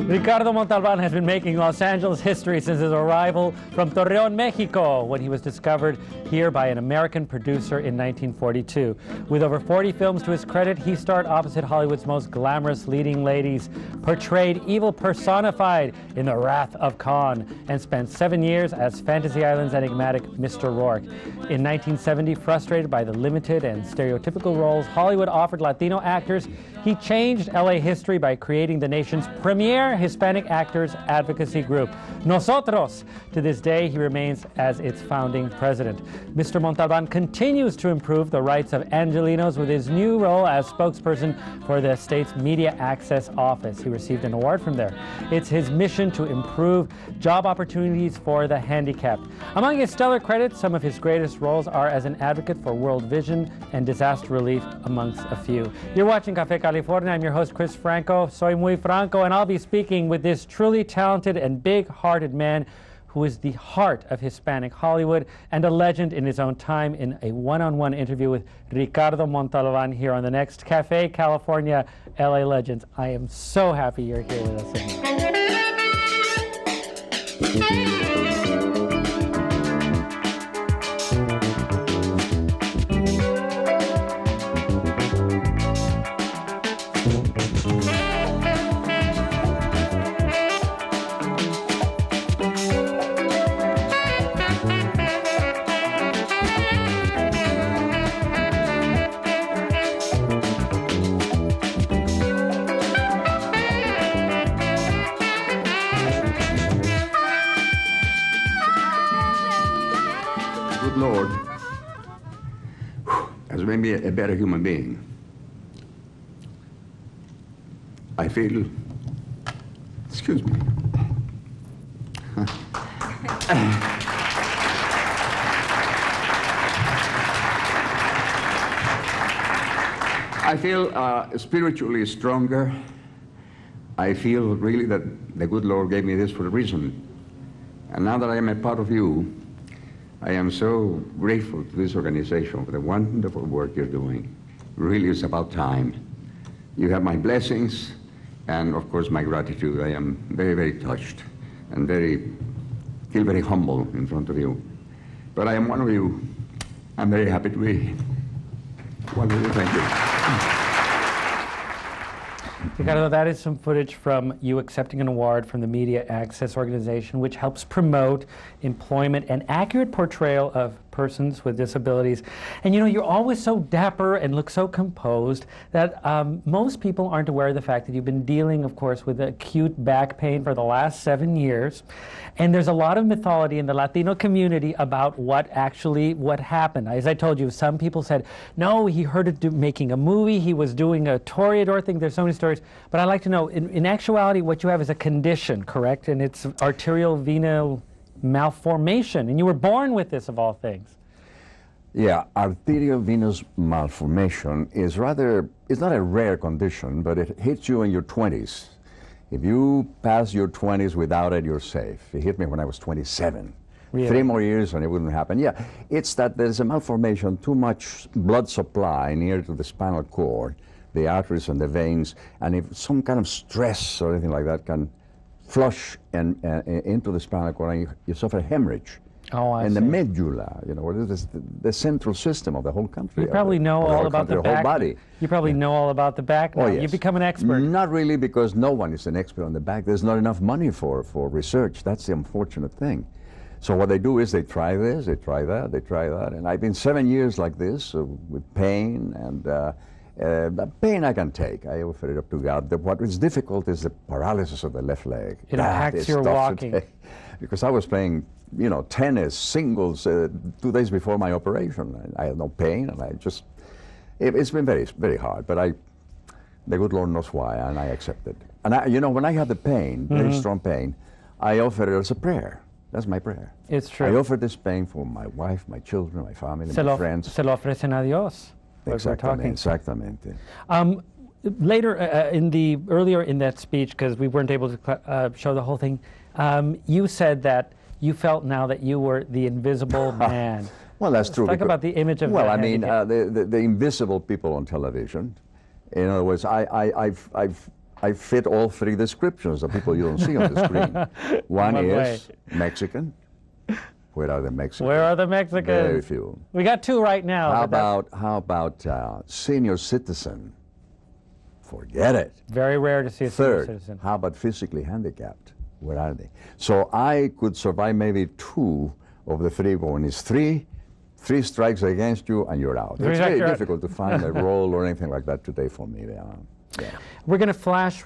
Ricardo Montalbán has been making Los Angeles history since his arrival from Torreón, Mexico, when he was discovered here by an American producer in 1942. With over 40 films to his credit, he starred opposite Hollywood's most glamorous leading ladies, portrayed evil personified in The Wrath of Khan, and spent 7 years as Fantasy Island's enigmatic Mr. Rourke. In 1970, frustrated by the limited and stereotypical roles Hollywood offered Latino actors, he changed LA history by creating the nation's premier Hispanic actors advocacy group, Nosotros. To this day, he remains as its founding president. Mr. Montalban continues to improve the rights of Angelinos with his new role as spokesperson for the state's Media Access Office. He received an award from there. It's his mission to improve job opportunities for the handicapped. Among his stellar credits, some of his greatest roles are as an advocate for World Vision and disaster relief, amongst a few. You're watching Café California. I'm your host, Cris Franco. Soy muy franco, and I'll be speaking with this truly talented and big-hearted man who is the heart of Hispanic Hollywood and a legend in his own time, in a one-on-one interview with Ricardo Montalbán here on the next Café California LA Legends. I am so happy you're here with us. Lord has made me a better human being. I feel, excuse me. I feel spiritually stronger. I feel really that the good Lord gave me this for a reason. And now that I am a part of you, I am so grateful to this organization for the wonderful work you're doing. Really, it's about time. You have my blessings and, of course, my gratitude. I am very, very touched and feel very humble in front of you. But I am one of you. I'm very happy to be one of you. Thank you. Ricardo, that is some footage from you accepting an award from the Media Access Organization, which helps promote employment and accurate portrayal of persons with disabilities. And you know, you're always so dapper and look so composed that most people aren't aware of the fact that you've been dealing, of course, with acute back pain for the last 7 years. And there's a lot of mythology in the Latino community about what happened. As I told you, some people said, no, he heard it making a movie, he was doing a toreador thing. There's so many stories. But I'd like to know, in actuality, what you have is a condition, correct? And it's arterial venal malformation, and you were born with this, of all things. Yeah, arterial venous malformation is it's not a rare condition, but it hits you in your 20s. If you pass your 20s without it, you're safe. It hit me when I was 27. Really? 3 more years and it wouldn't happen. Yeah, it's that there's a malformation, too much blood supply near to the spinal cord, the arteries and the veins, and if some kind of stress or anything like that can flush into the spinal cord, and you suffer hemorrhage. Oh, I see. The medulla, you know, what is the central system of the whole country. You probably know all about the back. Whole body. You probably know all about the back now. Oh, yes. You've become an expert. Not really, because no one is an expert on the back. There's not enough money for research. That's the unfortunate thing. So what they do is they try this, they try that, they try that. And I've been 7 years like this with pain, and pain I can take. I offer it up to God. What is difficult is the paralysis of the left leg. It impacts your walking. Because I was playing, you know, tennis, singles 2 days before my operation. I had no pain, and it's been very, very hard. But the good Lord knows why, and I accept it. And you know, when I had the pain, very strong pain, I offered it as a prayer. That's my prayer. It's true. I offered this pain for my wife, my children, my family, my friends. Se lo ofrecen a Dios. Exactamente. Later, earlier in that speech, because we weren't able to show the whole thing, you said that you felt now that you were the invisible man. Well, that's true. Talk about the image of well, I mean, the invisible people on television. In other words, I've I fit all three descriptions of people you don't see on the screen. One is Mexican. Where are the Mexicans? Where are the Mexicans? Very few. We got two right now. How about senior citizen? Forget it. Very rare to see a senior Third, citizen. how about physically handicapped? Where are they? So I could survive maybe two of the three, but when it's three strikes against you and you're out. It's very difficult to find a role or anything like that today for me. Yeah. We're going to flash,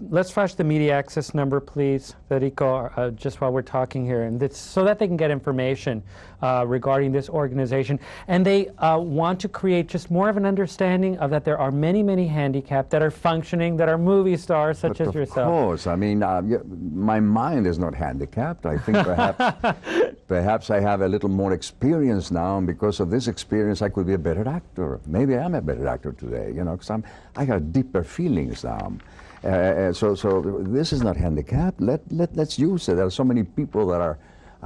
let's flash the media access number, please, Federico, just while we're talking here, and so that they can get information regarding this organization. And they want to create just more of an understanding of that there are many, many handicapped that are functioning, that are movie stars, such as yourself. Of course. I mean, my mind is not handicapped. I think perhaps I have a little more experience now, and because of this experience, I could be a better actor. Maybe I'm a better actor today, because I got deeper feelings now. So this is not handicapped. Let's use it. There are so many people that are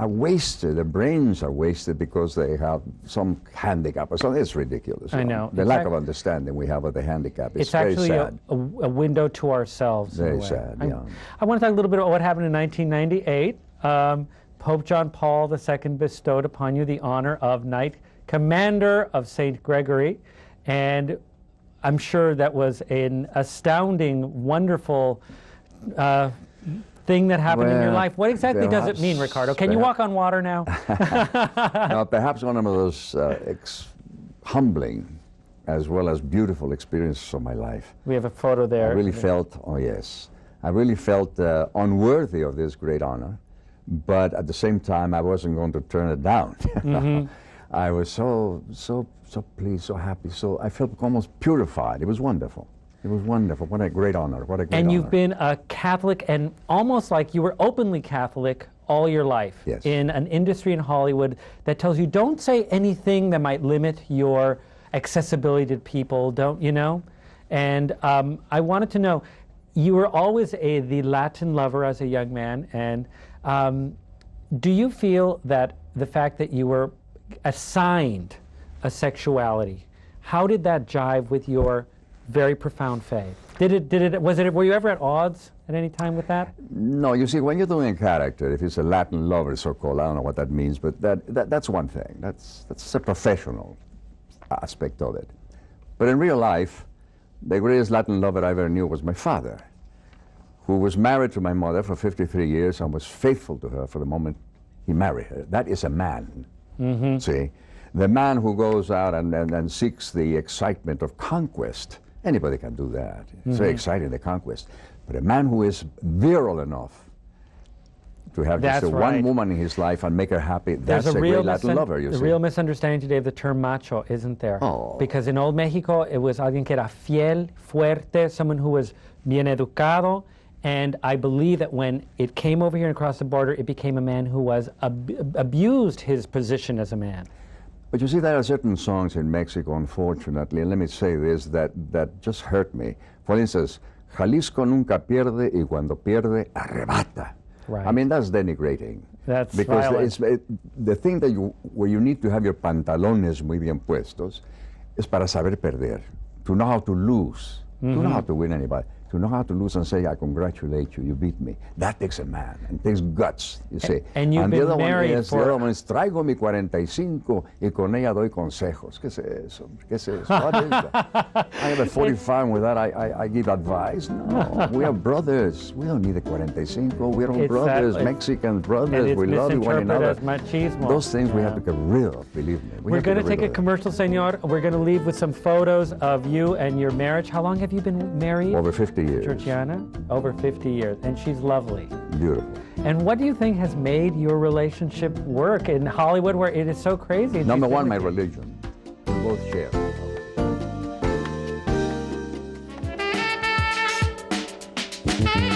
wasted. Their brains are wasted because they have some handicap or something. It's ridiculous. I know. The lack of understanding we have of the handicap is very sad. It's actually a window to ourselves. Very sad, yeah. I want to talk a little bit about what happened in 1998. Pope John Paul II bestowed upon you the honor of Knight Commander of St. Gregory, and I'm sure that was an astounding, wonderful thing that happened in your life. What exactly does it mean, Ricardo? Can you walk on water now? No, perhaps one of those humbling as well as beautiful experiences of my life. We have a photo there. I really felt, I really felt unworthy of this great honor, but at the same time, I wasn't going to turn it down. I was so pleased, so happy. So I felt almost purified. It was wonderful. It was wonderful. What a great honor. What a great honor. And you've been a Catholic, and almost like you were openly Catholic all your life. Yes. In an industry in Hollywood that tells you don't say anything that might limit your accessibility to people, And I wanted to know, you were always the Latin lover as a young man, and do you feel that the fact that you were assigned a sexuality, how did that jive with your very profound faith? Were you ever at odds at any time with that? No, you see, when you're doing a character, if it's a Latin lover, so-called, I don't know what that means, but that's one thing. That's a professional aspect of it. But in real life, the greatest Latin lover I ever knew was my father, who was married to my mother for 53 years and was faithful to her for the moment he married her. That is a man. See, the man who goes out and seeks the excitement of conquest, anybody can do that. It's very exciting, the conquest. But a man who is virile enough to have just one woman in his life and make her happy, that's a great Latin lover, you see. There's a real misunderstanding today of the term macho, isn't there? Oh. Because in old Mexico, it was alguien que era fiel, fuerte, someone who was bien educado. And I believe that when it came over here and across the border, it became a man who was abused his position as a man. But you see, there are certain songs in Mexico, unfortunately, and let me say this, that just hurt me. For instance, Jalisco nunca pierde y cuando pierde, arrebata. Right. I mean, that's denigrating. That's because the thing that where you need to have your pantalones muy bien puestos is para saber perder, to know how to lose, to know how to win anybody. To know how to lose and say, I congratulate you, you beat me. That takes a man, and takes guts, you see. And you've been married The other one is, traigo mi 45 y con ella doy consejos. ¿Qué es eso? ¿Qué es eso? What is that? I have a 45, and with that I give advice. No, we are brothers. We don't need a 45. We're all brothers, Mexican brothers. We love one another. As machismo. Those things we have to get rid of, believe me. We're going to take a commercial, senor. We're going to leave with some photos of you and your marriage. How long have you been married? Over 50 years. Georgiana, over 50 years, and she's lovely. Beautiful. And what do you think has made your relationship work in Hollywood, where it is so crazy? Number one, my religion. We both share. Thank you.